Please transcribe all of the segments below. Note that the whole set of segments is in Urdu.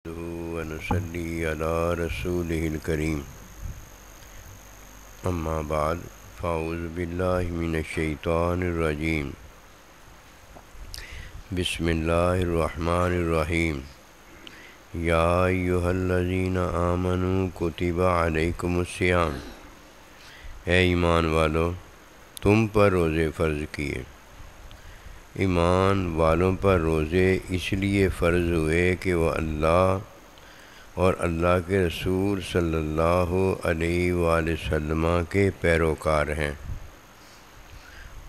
ونصلي على رسوله الكريم أما بعد فأعوذ بالله من الشيطان الرجيم بسم الله الرحمن الرحيم يا أيها الذين آمنوا كتب عليكم الصيام اے ایمان والو تم پر روزے فرض کیے۔ ایمان والوں پر روزے اس لیے فرض ہوئے کہ وہ اللہ اور اللہ کے رسول صلی اللہ علیہ وآلہ وسلم کے پیروکار ہیں۔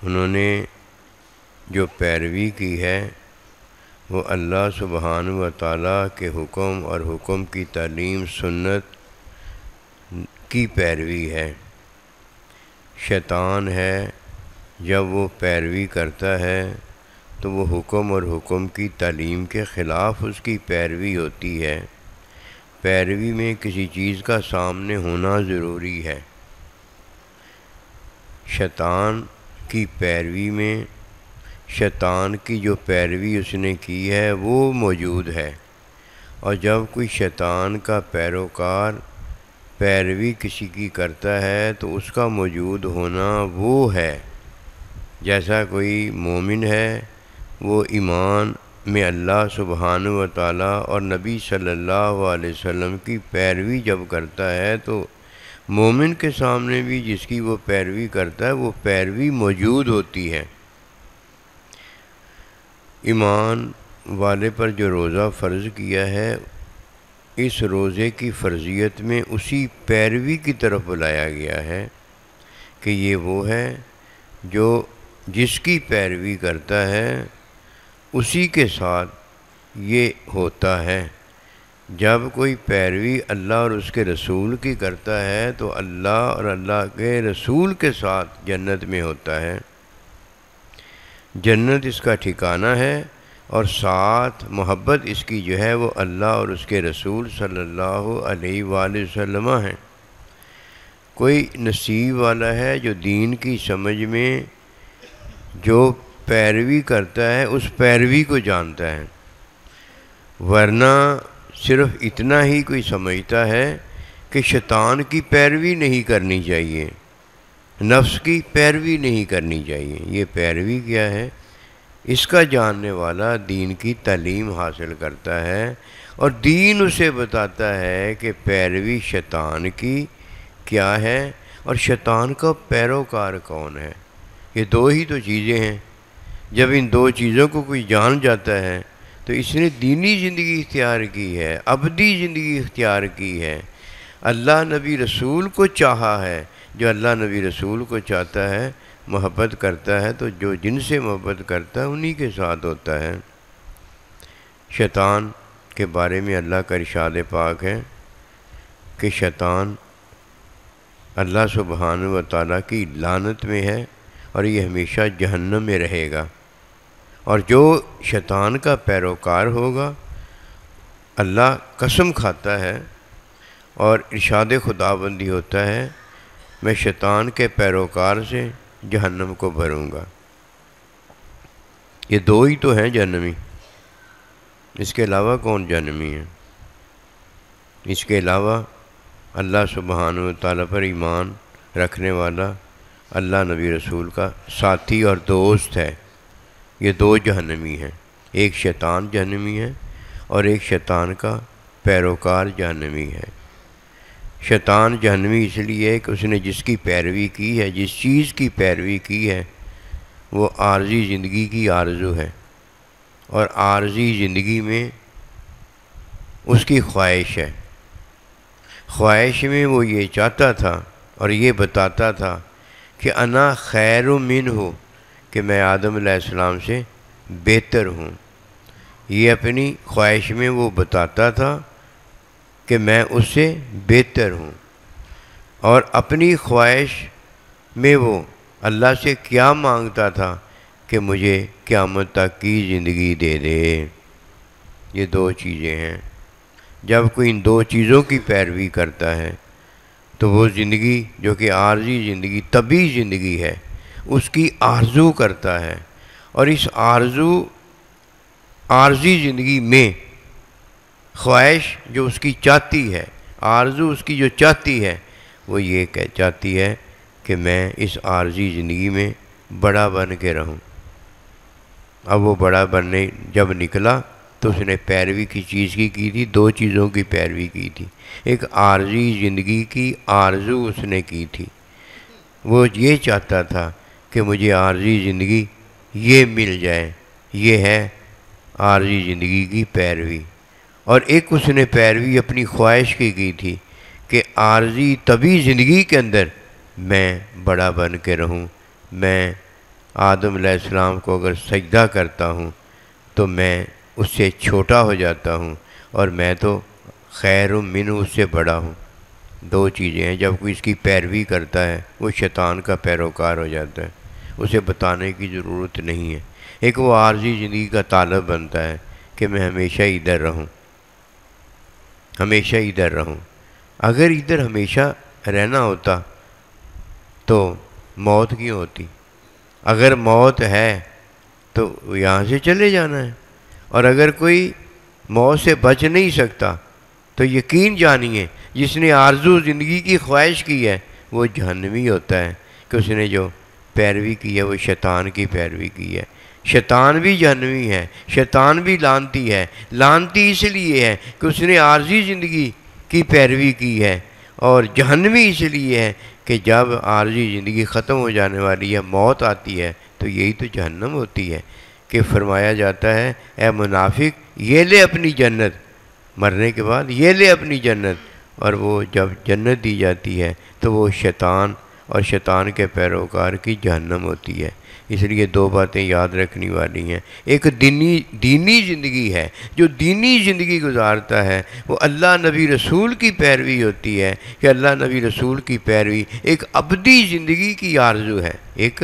انہوں نے جو پیروی کی ہے وہ اللہ سبحانہ و تعالیٰ کے حکم اور حکم کی تعلیم سنت کی پیروی ہے۔ شیطان ہے جب وہ پیروی کرتا ہے تو وہ حکم اور حکم کی تعلیم کے خلاف اس کی پیروی ہوتی ہے۔ پیروی میں کسی چیز کا سامنے ہونا ضروری ہے۔ شیطان کی پیروی میں شیطان کی جو پیروی اس نے کی ہے وہ موجود ہے، اور جب کوئی شیطان کا پیروکار پیروی کسی کی کرتا ہے تو اس کا موجود ہونا وہ ہے۔ جیسا کوئی مومن ہے وہ ایمان میں اللہ سبحانہ و تعالیٰ اور نبی صلی اللہ علیہ وسلم کی پیروی جب کرتا ہے تو مومن کے سامنے بھی جس کی وہ پیروی کرتا ہے وہ پیروی موجود ہوتی ہے۔ ایمان والے پر جو روزہ فرض کیا ہے اس روزے کی فرضیت میں اسی پیروی کی طرف بلایا گیا ہے کہ یہ وہ ہے جو جس کی پیروی کرتا ہے اسی کے ساتھ یہ ہوتا ہے۔ جب کوئی پیروی اللہ اور اس کے رسول کی کرتا ہے تو اللہ اور اللہ کے رسول کے ساتھ جنت میں ہوتا ہے۔ جنت اس کا ٹھکانہ ہے، اور ساتھ محبت اس کی جو ہے وہ اللہ اور اس کے رسول صلی اللہ علیہ وآلہ وسلم ہیں۔ کوئی نصیب والا ہے جو دین کی سمجھ میں جو پیروی کرتا ہے اس پیروی کو جانتا ہے، ورنہ صرف اتنا ہی کوئی سمجھتا ہے کہ شیطان کی پیروی نہیں کرنی چاہیے، نفس کی پیروی نہیں کرنی چاہیے۔ یہ پیروی کیا ہے؟ اس کا جاننے والا دین کی تعلیم حاصل کرتا ہے اور دین اسے بتاتا ہے کہ پیروی شیطان کی کیا ہے اور شیطان کا پیروکار کون ہے۔ یہ دو ہی تو چیزیں ہیں۔ جب ان دو چیزوں کو کوئی جان جاتا ہے تو اس نے دینی زندگی اختیار کی ہے، ابدی زندگی اختیار کی ہے، اللہ نبی رسول کو چاہا ہے۔ جو اللہ نبی رسول کو چاہتا ہے، محبت کرتا ہے، تو جو جن سے محبت کرتا ہے انہی کے ساتھ ہوتا ہے۔ شیطان کے بارے میں اللہ کا ارشاد پاک ہے کہ شیطان اللہ سبحانہ و تعالیٰ کی لعنت میں ہے اور یہ ہمیشہ جہنم میں رہے گا۔ اور جو شیطان کا پیروکار ہوگا، اللہ قسم کھاتا ہے اور ارشاد خداوندی ہوتا ہے، میں شیطان کے پیروکار سے جہنم کو بھروں گا۔ یہ دو ہی تو ہیں جہنمی، اس کے علاوہ کون جہنمی ہے؟ اس کے علاوہ اللہ سبحانہ و تعالیٰ پر ایمان رکھنے والا اللہ نبی رسول کا ساتھی اور دوست ہے، یہ دو جہنمی ہیں۔ ایک شیطان جہنمی ہے اور ایک شیطان کا پیروکار جہنمی ہے۔ شیطان جہنمی اس لیے کہ اس نے جس کی پیروی کی ہے، جس چیز کی پیروی کی ہے، وہ عارضی زندگی کی آرزو ہے، اور عارضی زندگی میں اس کی خواہش ہے۔ خواہش میں وہ یہ چاہتا تھا اور یہ بتاتا تھا کہ انا خیر منہ، کہ میں آدم علیہ السلام سے بہتر ہوں۔ یہ اپنی خواہش میں وہ بتاتا تھا کہ میں اس سے بہتر ہوں، اور اپنی خواہش میں وہ اللہ سے کیا مانگتا تھا کہ مجھے قیامت تک کی زندگی دے دے۔ یہ دو چیزیں ہیں۔ جب کوئی ان دو چیزوں کی پیروی کرتا ہے تو وہ زندگی جو کہ عارضی زندگی، طبعی زندگی ہے، اس کی آرزو کرتا ہے، اور اس عارضی زندگی میں خواہش جو اس کی چاہتی ہے، آرزو اس کی جو چاہتی ہے، وہ یہ چاہتی ہے کہ میں اس عارضی زندگی میں بڑا بن کے رہوں۔ اب وہ بڑا بننے جب نکلا تو اس نے پیروی کی چیز کی تھی، دو چیزوں کی پیروی کی تھی۔ ایک عارضی زندگی کی آرزو اس نے کی تھی، وہ یہ چاہتا تھا کہ مجھے عارضی زندگی یہ مل جائے، یہ ہے عارضی زندگی کی پیروی۔ اور ایک اس نے پیروی اپنی خواہش کی تھی کہ عارضی طبعی زندگی کے اندر میں بڑا بن کے رہوں، میں آدم علیہ السلام کو اگر سجدہ کرتا ہوں تو میں اس سے چھوٹا ہو جاتا ہوں، اور میں تو خیر منہ اس سے بڑا ہوں۔ دو چیزیں ہیں، جب کوئی اس کی پیروی کرتا ہے وہ شیطان کا پیروکار ہو جاتا ہے، اسے بتانے کی ضرورت نہیں ہے۔ ایک وہ عارضی زندگی کا طالب بنتا ہے کہ میں ہمیشہ ادھر رہوں، ہمیشہ ادھر رہوں۔ اگر ادھر ہمیشہ رہنا ہوتا تو موت کیوں ہوتی؟ اگر موت ہے تو یہاں سے چلے جانا ہے، اور اگر کوئی موت سے بچ نہیں سکتا تو یقین جانیے جس نے آرزو زندگی کی خواہش کی ہے وہ جہنمی ہوتا ہے، کہ اس نے جو پیروی کی ہے وہ شیطان کی پیروی کی ہے۔ شیطان بھی جہنمی ہے، شیطان بھی لعنتی ہے۔ لعنتی اس لیے ہے کہ اس نے عارضی زندگی کی پیروی کی ہے، اور جہنمی اس لیے ہے کہ جب عارضی زندگی ختم ہو جانے والی ہے، موت آتی ہے، تو یہی تو جہنم ہوتی ہے۔ کہ فرمایا جاتا ہے اے منافق یہ لے اپنی جنت، مرنے کے بعد یہ لے اپنی جنت، اور وہ جب جنت دی جاتی ہے تو وہ شیطان اور شیطان کے پیروکار کی جہنم ہوتی ہے۔ اس لیے دو باتیں یاد رکھنی والی ہیں۔ ایک دینی زندگی ہے، جو دینی زندگی گزارتا ہے وہ اللہ نبی رسول کی پیروی ہوتی ہے، کہ اللہ نبی رسول کی پیروی ایک ابدی زندگی کی آرزو ہے، ایک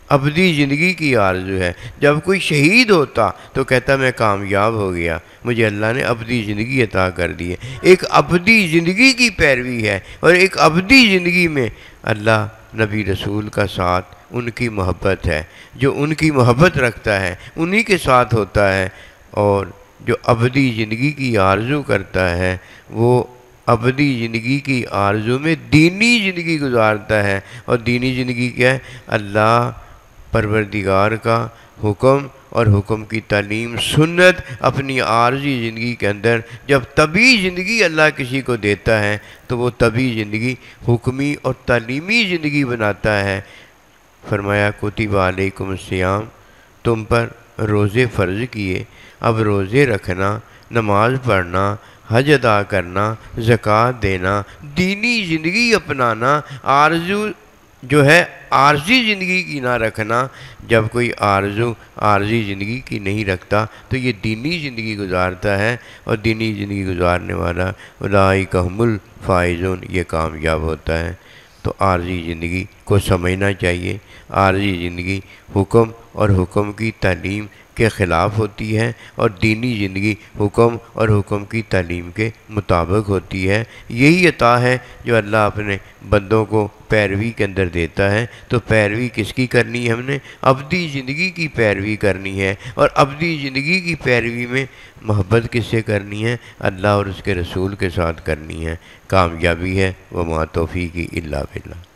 ابدی زندگی کی آرزو ہے۔ جب کوئی شہید ہوتا تو کہتا میں کامیاب ہو گیا، مجھے اللہ نے ابدی زندگی عطا کر دی ہے۔ ایک ابدی زندگی کی پیروی ہے، اور ایک ابدی زندگی میں اللہ نبی رسول کا ساتھ، ان کی محبت ہے۔ جو ان کی محبت رکھتا ہے انہی کے ساتھ ہوتا ہے، اور جو ابدی زندگی کی آرزو کرتا ہے وہ ابدی زندگی کی آرزو میں دینی زندگی گزارتا ہے۔ اور دینی زندگی کیا ہے؟ اللہ پروردگار کا حکم اور حکم کی تعلیم، سنت اپنی عارضی زندگی کے اندر۔ جب طبعی زندگی اللہ کسی کو دیتا ہے تو وہ طبعی زندگی حکمی اور تعلیمی زندگی بناتا ہے۔ فرمایا کتب علیکم الصیام، تم پر روزے فرض کیے، اب روزے رکھنا، نماز پڑھنا، حج ادا کرنا، زکوٰۃ دینا، دینی زندگی اپنانا، آرزو جو ہے عارضی زندگی کی نہ رکھنا۔ جب کوئی آرزو عارضی زندگی کی نہیں رکھتا تو یہ دینی زندگی گزارتا ہے، اور دینی زندگی گزارنے والا اولئک هم الفائزون، یہ کامیاب ہوتا ہے۔ تو عارضی زندگی کو سمجھنا چاہیے۔ عارضی زندگی حکم اور حکم کی تعلیم کے خلاف ہوتی ہے، اور دینی زندگی حکم اور حکم کی تعلیم کے مطابق ہوتی ہے۔ یہی عطا ہے جو اللہ اپنے بندوں کو پیروی کے اندر دیتا ہے۔ تو پیروی کس کی کرنی ہے؟ ہم نے ابدی زندگی کی پیروی کرنی ہے، اور ابدی زندگی کی پیروی میں محبت کس سے کرنی ہے؟ اللہ اور اس کے رسول کے ساتھ کرنی ہے۔ کامیابی ہے وما توفیقی الا باللہ۔